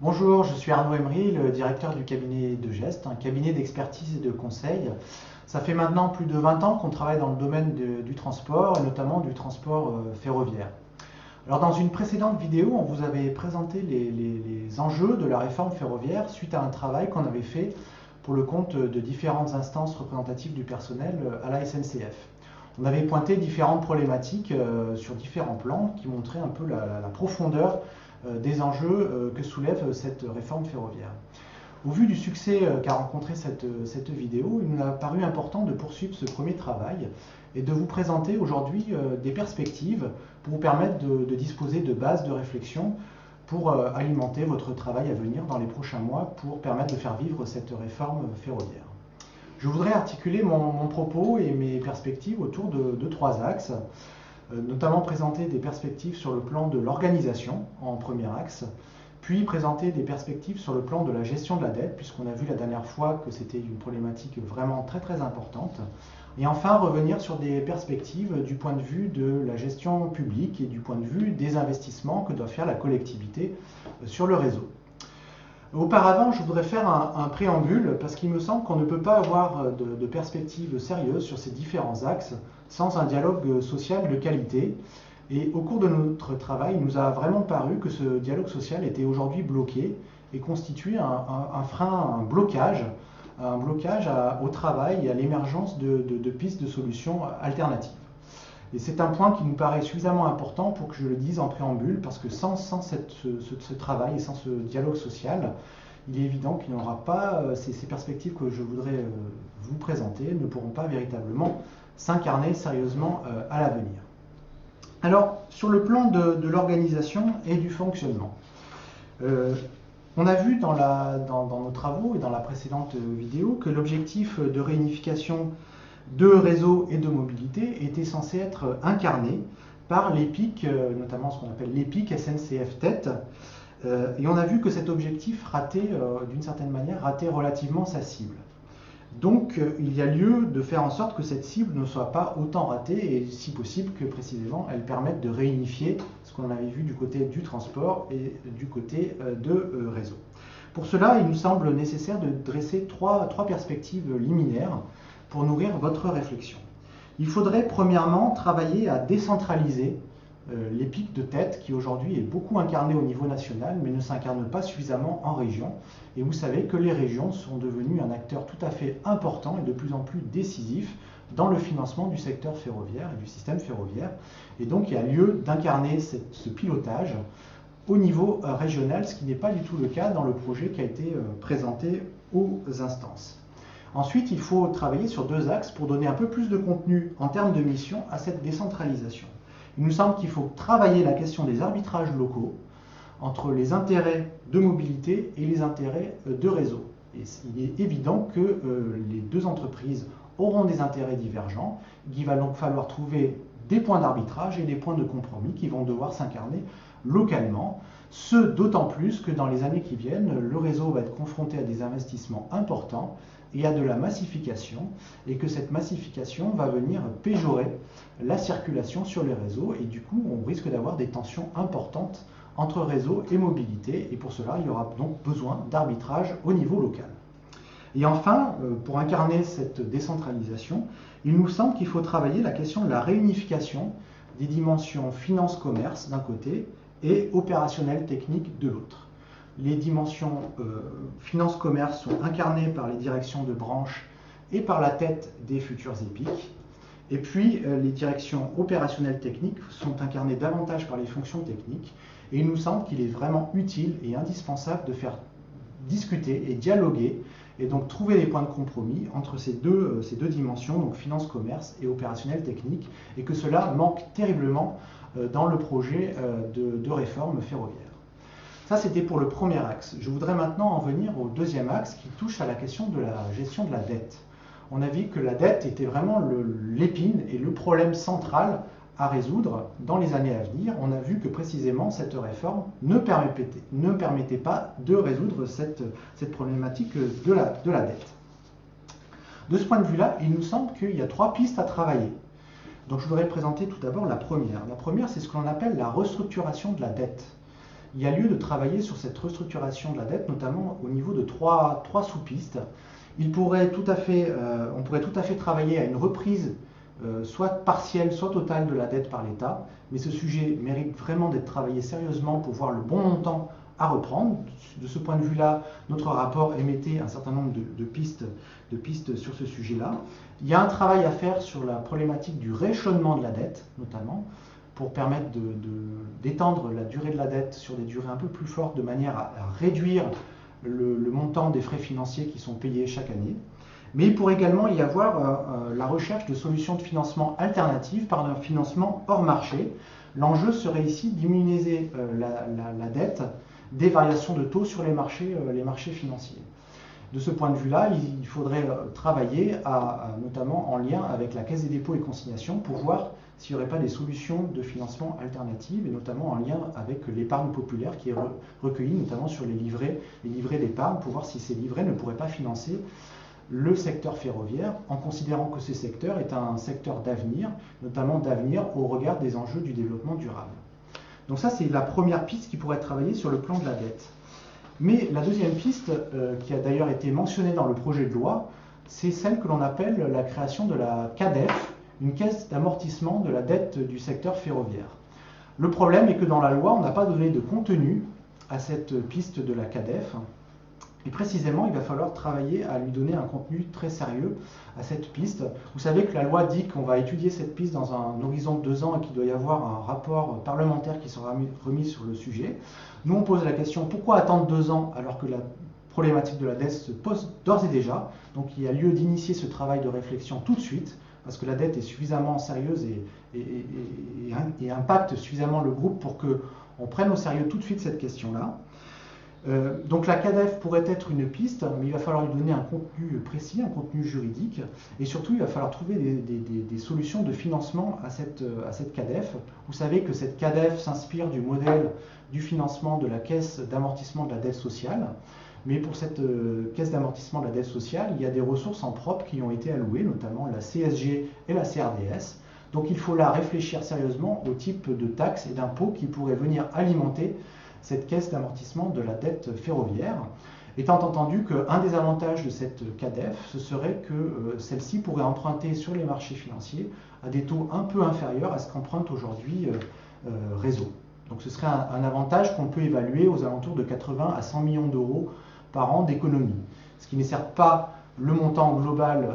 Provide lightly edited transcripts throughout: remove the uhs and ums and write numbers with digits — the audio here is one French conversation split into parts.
Bonjour, je suis Arnaud Emery, le directeur du cabinet de Geste, un cabinet d'expertise et de conseil. Ça fait maintenant plus de 20 ans qu'on travaille dans le domaine du transport, et notamment du transport ferroviaire. Alors dans une précédente vidéo, on vous avait présenté les enjeux de la réforme ferroviaire suite à un travail qu'on avait fait pour le compte de différentes instances représentatives du personnel à la SNCF. On avait pointé différentes problématiques sur différents plans qui montraient un peu la profondeur des enjeux que soulève cette réforme ferroviaire. Au vu du succès qu'a rencontré cette vidéo, il nous a paru important de poursuivre ce premier travail et de vous présenter aujourd'hui des perspectives pour vous permettre de disposer de bases de réflexion pour alimenter votre travail à venir dans les prochains mois pour permettre de faire vivre cette réforme ferroviaire. Je voudrais articuler mon propos et mes perspectives autour de trois axes, notamment présenter des perspectives sur le plan de l'organisation en premier axe, puis présenter des perspectives sur le plan de la gestion de la dette, puisqu'on a vu la dernière fois que c'était une problématique vraiment très importante, et enfin revenir sur des perspectives du point de vue de la gestion publique et du point de vue des investissements que doit faire la collectivité sur le réseau. Auparavant, je voudrais faire un préambule parce qu'il me semble qu'on ne peut pas avoir de perspective sérieuse sur ces différents axes sans un dialogue social de qualité. Et au cours de notre travail, il nous a vraiment paru que ce dialogue social était aujourd'hui bloqué et constituait un frein, un blocage au travail et à l'émergence de pistes de solutions alternatives. Et c'est un point qui nous paraît suffisamment important pour que je le dise en préambule, parce que sans ce travail et sans ce dialogue social, il est évident qu'il n'y aura pas ces perspectives que je voudrais vous présenter ne pourront pas véritablement s'incarner sérieusement à l'avenir. Alors, sur le plan de l'organisation et du fonctionnement, on a vu dans nos travaux et dans la précédente vidéo que l'objectif de réunification de réseau et de mobilité était censé être incarné par l'EPIC, notamment ce qu'on appelle l'EPIC SNCF Tête. Et on a vu que cet objectif ratait, d'une certaine manière, ratait relativement sa cible. Donc il y a lieu de faire en sorte que cette cible ne soit pas autant ratée et si possible que précisément elle permette de réunifier ce qu'on avait vu du côté du transport et du côté de réseau. Pour cela, il nous semble nécessaire de dresser trois perspectives liminaires pour nourrir votre réflexion. Il faudrait premièrement travailler à décentraliser l'EPIC de tête qui aujourd'hui est beaucoup incarné au niveau national mais ne s'incarne pas suffisamment en région. Et vous savez que les régions sont devenues un acteur tout à fait important et de plus en plus décisif dans le financement du secteur ferroviaire et du système ferroviaire. Et donc il y a lieu d'incarner ce pilotage au niveau régional, ce qui n'est pas du tout le cas dans le projet qui a été présenté aux instances. Ensuite, il faut travailler sur deux axes pour donner un peu plus de contenu en termes de mission à cette décentralisation. Il nous semble qu'il faut travailler la question des arbitrages locaux entre les intérêts de mobilité et les intérêts de réseau. Et il est évident que les deux entreprises auront des intérêts divergents, qu'il va donc falloir trouver des points d'arbitrage et des points de compromis qui vont devoir s'incarner localement, ce d'autant plus que dans les années qui viennent, le réseau va être confronté à des investissements importants et à de la massification, et que cette massification va venir péjorer la circulation sur les réseaux, et du coup on risque d'avoir des tensions importantes entre réseau et mobilité, et pour cela il y aura donc besoin d'arbitrage au niveau local. Et enfin, pour incarner cette décentralisation, il nous semble qu'il faut travailler la question de la réunification des dimensions finance-commerce d'un côté et opérationnel-technique de l'autre. Les dimensions finance-commerce sont incarnées par les directions de branche et par la tête des futurs EPIC. Et puis les directions opérationnelles techniques sont incarnées davantage par les fonctions techniques. Et il nous semble qu'il est vraiment utile et indispensable de faire discuter et dialoguer et donc trouver des points de compromis entre ces deux dimensions, donc finance-commerce et opérationnel technique, et que cela manque terriblement dans le projet de réforme ferroviaire. Ça, c'était pour le premier axe. Je voudrais maintenant en venir au deuxième axe qui touche à la question de la gestion de la dette. On a vu que la dette était vraiment l'épine et le problème central à résoudre dans les années à venir. On a vu que précisément cette réforme ne permettait pas de résoudre cette problématique de la dette. De ce point de vue-là, il nous semble qu'il y a trois pistes à travailler. Donc je voudrais présenter tout d'abord la première. La première, c'est ce que l'on appelle la restructuration de la dette. il y a lieu de travailler sur cette restructuration de la dette, notamment au niveau de trois sous-pistes. On pourrait tout à fait travailler à une reprise soit partielle, soit totale de la dette par l'État, mais ce sujet mérite vraiment d'être travaillé sérieusement pour voir le bon montant à reprendre. De ce point de vue-là, notre rapport émettait un certain nombre de pistes sur ce sujet-là. Il y a un travail à faire sur la problématique du rééchelonnement de la dette, notamment, pour permettre d'étendre la durée de la dette sur des durées un peu plus fortes, de manière à réduire le montant des frais financiers qui sont payés chaque année. Mais il pourrait également y avoir la recherche de solutions de financement alternatives par un financement hors marché. L'enjeu serait ici d'immuniser la dette des variations de taux sur les marchés financiers. De ce point de vue-là, il faudrait travailler notamment en lien avec la Caisse des dépôts et consignations pour voir s'il n'y aurait pas des solutions de financement alternatives, et notamment en lien avec l'épargne populaire qui est recueillie notamment sur les livrets d'épargne, pour voir si ces livrets ne pourraient pas financer le secteur ferroviaire, en considérant que ce secteur est un secteur d'avenir, notamment d'avenir au regard des enjeux du développement durable. Donc ça, c'est la première piste qui pourrait être travaillée sur le plan de la dette. Mais la deuxième piste, qui a d'ailleurs été mentionnée dans le projet de loi, c'est celle que l'on appelle la création de la CADEF, une caisse d'amortissement de la dette du secteur ferroviaire. Le problème est que dans la loi, on n'a pas donné de contenu à cette piste de la CADEF. Et précisément, il va falloir travailler à lui donner un contenu très sérieux à cette piste. Vous savez que la loi dit qu'on va étudier cette piste dans un horizon de 2 ans et qu'il doit y avoir un rapport parlementaire qui sera remis sur le sujet. Nous, on pose la question, pourquoi attendre 2 ans alors que la problématique de la dette se pose d'ores et déjà? Donc il y a lieu d'initier ce travail de réflexion tout de suite, parce que la dette est suffisamment sérieuse et impacte suffisamment le groupe pour qu'on prenne au sérieux tout de suite cette question-là. Donc la CADEF pourrait être une piste, mais il va falloir lui donner un contenu précis, un contenu juridique, et surtout il va falloir trouver des solutions de financement à cette CADEF. Vous savez que cette CADEF s'inspire du modèle du financement de la caisse d'amortissement de la dette sociale, mais pour cette caisse d'amortissement de la dette sociale, il y a des ressources en propre qui ont été allouées, notamment la CSG et la CRDS. Donc il faut là réfléchir sérieusement au type de taxes et d'impôts qui pourraient venir alimenter cette caisse d'amortissement de la dette ferroviaire, étant entendu qu'un des avantages de cette CADEF, ce serait que celle-ci pourrait emprunter sur les marchés financiers à des taux un peu inférieurs à ce qu'emprunte aujourd'hui Réseau. Donc ce serait un avantage qu'on peut évaluer aux alentours de 80 à 100 millions d'euros par an d'économie, ce qui n'est certes pas le montant global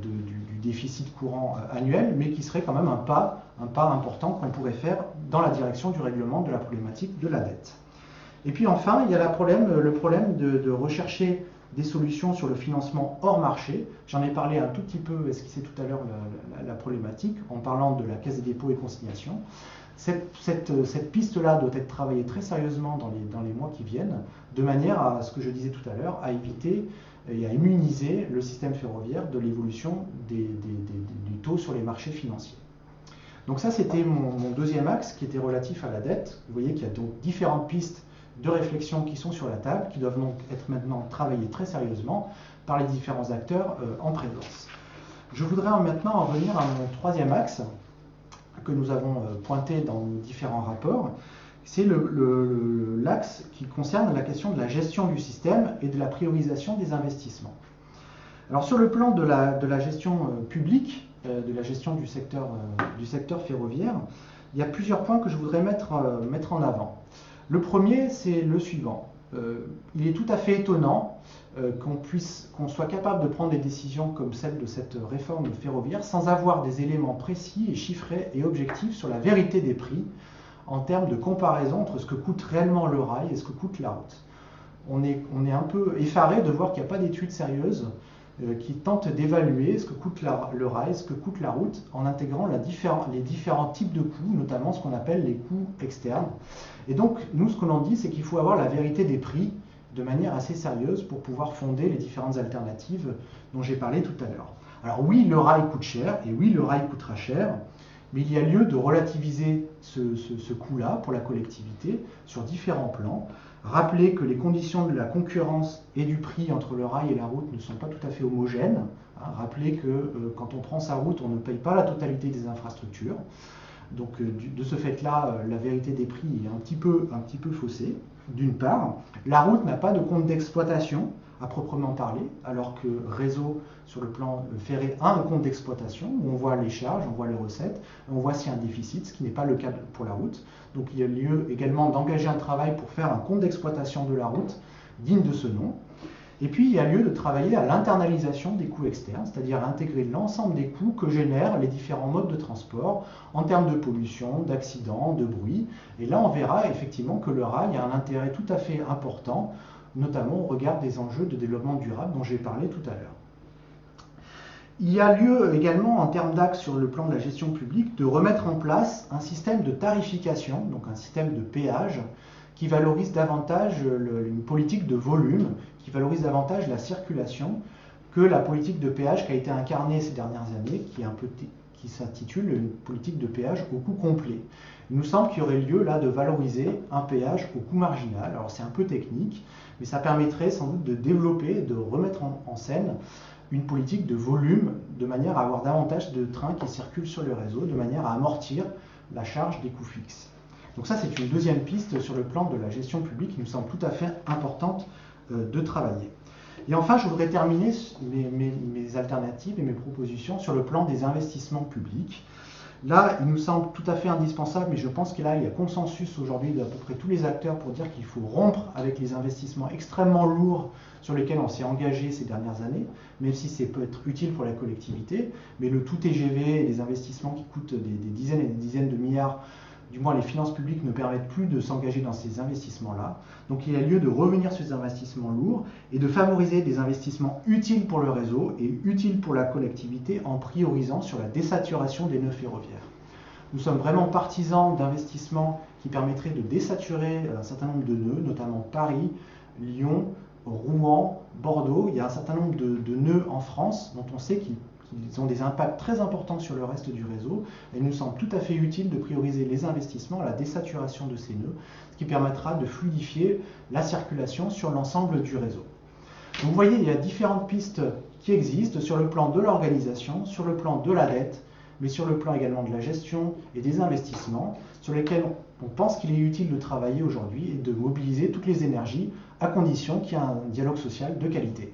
du déficit courant annuel, mais qui serait quand même un pas important qu'on pourrait faire dans la direction du règlement de la problématique de la dette. Et puis enfin, il y a le problème de rechercher des solutions sur le financement hors marché. J'en ai parlé un tout petit peu, esquissé tout à l'heure la problématique, en parlant de la Caisse des dépôts et consignations. Cette piste-là doit être travaillée très sérieusement dans les mois qui viennent, de manière à ce que je disais tout à l'heure, à éviter et à immuniser le système ferroviaire de l'évolution du taux sur les marchés financiers. Donc ça, c'était mon deuxième axe qui était relatif à la dette. Vous voyez qu'il y a donc différentes pistes de réflexion qui sont sur la table, qui doivent donc être maintenant travaillées très sérieusement par les différents acteurs en présence. Je voudrais maintenant en venir à mon troisième axe que nous avons pointé dans nos différents rapports. C'est l'axe qui concerne la question de la gestion du système et de la priorisation des investissements. Alors sur le plan de la gestion publique, de la gestion du secteur ferroviaire, il y a plusieurs points que je voudrais mettre en avant. Le premier, c'est le suivant. Il est tout à fait étonnant qu'on soit capable de prendre des décisions comme celle de cette réforme ferroviaire sans avoir des éléments précis et chiffrés et objectifs sur la vérité des prix en termes de comparaison entre ce que coûte réellement le rail et ce que coûte la route. On est un peu effaré de voir qu'il n'y a pas d'études sérieuses qui tentent d'évaluer ce que coûte le rail, ce que coûte la route, en intégrant les différents types de coûts, notamment ce qu'on appelle les coûts externes. Et donc, nous, ce que l'on dit, c'est qu'il faut avoir la vérité des prix de manière assez sérieuse pour pouvoir fonder les différentes alternatives dont j'ai parlé tout à l'heure. Alors oui, le rail coûte cher, et oui, le rail coûtera cher, mais il y a lieu de relativiser ce coût-là pour la collectivité sur différents plans. Rappeler que les conditions de la concurrence et du prix entre le rail et la route ne sont pas tout à fait homogènes. Rappeler que quand on prend sa route, on ne paye pas la totalité des infrastructures. Donc de ce fait-là, la vérité des prix est un petit peu faussée, d'une part. La route n'a pas de compte d'exploitation à proprement parler, alors que Réseau, sur le plan ferré, a un compte d'exploitation où on voit les charges, on voit les recettes, on voit s'il y a un déficit, ce qui n'est pas le cas pour la route. Donc il y a lieu également d'engager un travail pour faire un compte d'exploitation de la route digne de ce nom. Et puis, il y a lieu de travailler à l'internalisation des coûts externes, c'est-à-dire à intégrer l'ensemble des coûts que génèrent les différents modes de transport en termes de pollution, d'accidents, de bruit. Et là, on verra effectivement que le rail a un intérêt tout à fait important, notamment au regard des enjeux de développement durable dont j'ai parlé tout à l'heure. Il y a lieu également, en termes d'axe sur le plan de la gestion publique, de remettre en place un système de tarification, donc un système de péage, qui valorise davantage une politique de volume, qui valorise davantage la circulation que la politique de péage qui a été incarnée ces dernières années, qui s'intitule une politique de péage au coût complet. Il nous semble qu'il y aurait lieu là de valoriser un péage au coût marginal. Alors c'est un peu technique, mais ça permettrait sans doute de développer, de remettre en scène une politique de volume, de manière à avoir davantage de trains qui circulent sur le réseau, de manière à amortir la charge des coûts fixes. Donc ça, c'est une deuxième piste sur le plan de la gestion publique qui nous semble tout à fait importante de travailler. Et enfin, je voudrais terminer mes alternatives et mes propositions sur le plan des investissements publics. Là, il nous semble tout à fait indispensable, mais je pense qu'il y a consensus aujourd'hui d'à peu près tous les acteurs pour dire qu'il faut rompre avec les investissements extrêmement lourds sur lesquels on s'est engagé ces dernières années, même si ça peut être utile pour la collectivité, mais le tout TGV et les investissements qui coûtent des dizaines et des dizaines de milliards, du moins les finances publiques ne permettent plus de s'engager dans ces investissements-là. Donc il y a lieu de revenir sur ces investissements lourds et de favoriser des investissements utiles pour le réseau et utiles pour la collectivité en priorisant sur la désaturation des nœuds ferroviaires. Nous sommes vraiment partisans d'investissements qui permettraient de désaturer un certain nombre de nœuds, notamment Paris, Lyon, Rouen, Bordeaux. Il y a un certain nombre de nœuds en France dont on sait qu'ils ont des impacts très importants sur le reste du réseau. Et il nous semble tout à fait utile de prioriser les investissements à la désaturation de ces nœuds, ce qui permettra de fluidifier la circulation sur l'ensemble du réseau. Donc vous voyez, il y a différentes pistes qui existent sur le plan de l'organisation, sur le plan de la dette, mais sur le plan également de la gestion et des investissements, sur lesquels on pense qu'il est utile de travailler aujourd'hui et de mobiliser toutes les énergies, à condition qu'il y ait un dialogue social de qualité.